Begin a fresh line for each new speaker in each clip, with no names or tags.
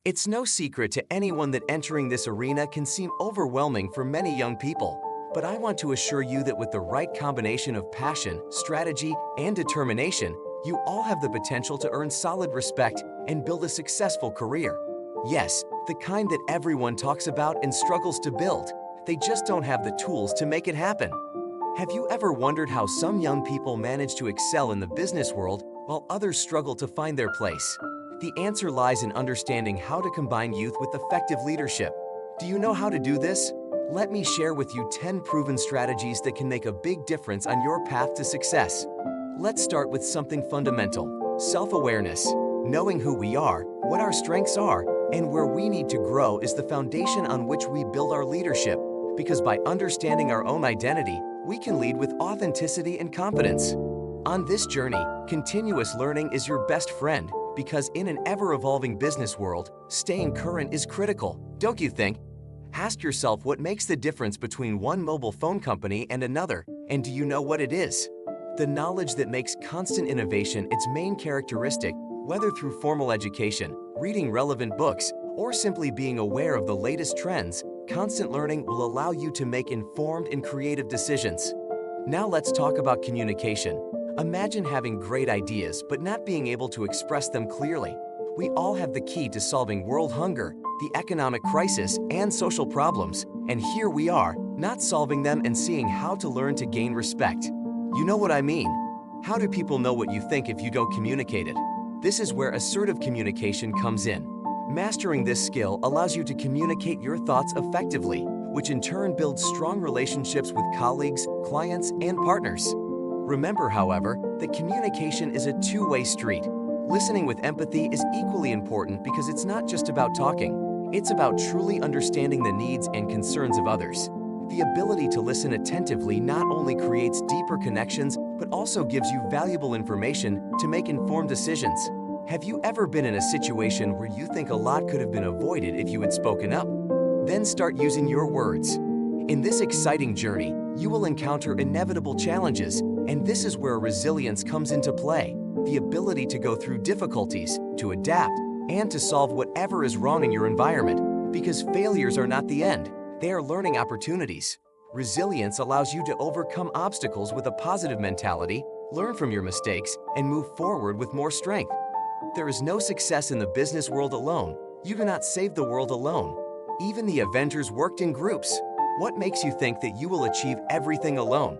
It's no secret to anyone that entering this arena can seem overwhelming for many young people. But I want to assure you that with the right combination of passion, strategy, and determination, you all have the potential to earn solid respect and build a successful career. Yes, the kind that everyone talks about and struggles to build. They just don't have the tools to make it happen. Have you ever wondered how some young people manage to excel in the business world while others struggle to find their place? The answer lies in understanding how to combine youth with effective leadership. Do you know how to do this? Let me share with you 10 proven strategies that can make a big difference on your path to success. Let's start with something fundamental: self-awareness. Knowing who we are, what our strengths are, and where we need to grow is the foundation on which we build our leadership. Because by understanding our own identity, we can lead with authenticity and confidence. On this journey, continuous learning is your best friend, because in an ever-evolving business world, staying current is critical, don't you think? Ask yourself what makes the difference between one mobile phone company and another, and do you know what it is? The knowledge that makes constant innovation its main characteristic, whether through formal education, reading relevant books, or simply being aware of the latest trends, constant learning will allow you to make informed and creative decisions. Now let's talk about communication. Imagine having great ideas but not being able to express them clearly. We all have the key to solving world hunger, the economic crisis, and social problems, and here we are, not solving them and seeing how to learn to gain respect. You know what I mean? How do people know what you think if you don't communicate it? This is where assertive communication comes in. Mastering this skill allows you to communicate your thoughts effectively, which in turn builds strong relationships with colleagues, clients, and partners. Remember, however, that communication is a two-way street. Listening with empathy is equally important because it's not just about talking. It's about truly understanding the needs and concerns of others. The ability to listen attentively not only creates deeper connections, but also gives you valuable information to make informed decisions. Have you ever been in a situation where you think a lot could have been avoided if you had spoken up? Then start using your words. In this exciting journey, you will encounter inevitable challenges, and this is where resilience comes into play. The ability to go through difficulties, to adapt, and to solve whatever is wrong in your environment. Because failures are not the end, they are learning opportunities. Resilience allows you to overcome obstacles with a positive mentality, learn from your mistakes, and move forward with more strength. There is no success in the business world alone. You cannot save the world alone. Even the Avengers worked in groups. What makes you think that you will achieve everything alone?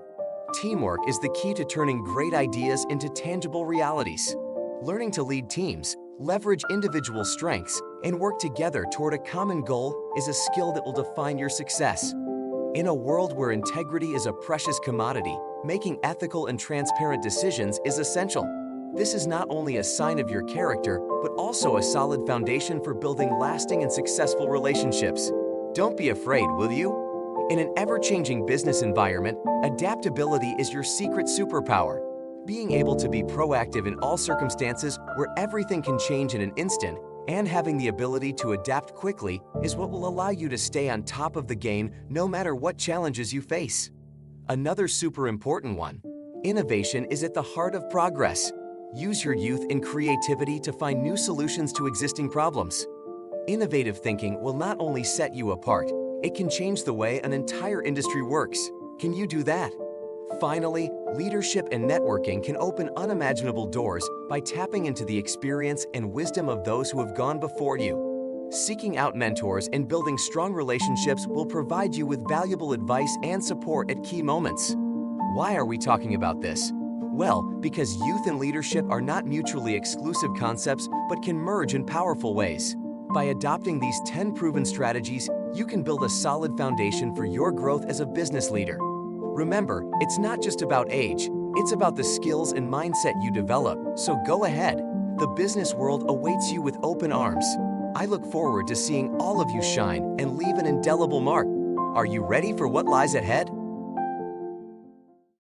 Teamwork is the key to turning great ideas into tangible realities. Learning to lead teams, leverage individual strengths, and work together toward a common goal is a skill that will define your success. In a world where integrity is a precious commodity, making ethical and transparent decisions is essential. This is not only a sign of your character, but also a solid foundation for building lasting and successful relationships. Don't be afraid, will you? In an ever-changing business environment, adaptability is your secret superpower. Being able to be proactive in all circumstances where everything can change in an instant and having the ability to adapt quickly is what will allow you to stay on top of the game no matter what challenges you face. Another super important one: innovation is at the heart of progress. Use your youth and creativity to find new solutions to existing problems. Innovative thinking will not only set you apart, it can change the way an entire industry works. Can you do that? Finally, leadership and networking can open unimaginable doors by tapping into the experience and wisdom of those who have gone before you. Seeking out mentors and building strong relationships will provide you with valuable advice and support at key moments. Why are we talking about this? Well, because youth and leadership are not mutually exclusive concepts, but can merge in powerful ways. By adopting these 10 proven strategies, you can build a solid foundation for your growth as a business leader. Remember, it's not just about age, it's about the skills and mindset you develop, so go ahead. The business world awaits you with open arms. I look forward to seeing all of you shine and leave an indelible mark. Are you ready for what lies ahead?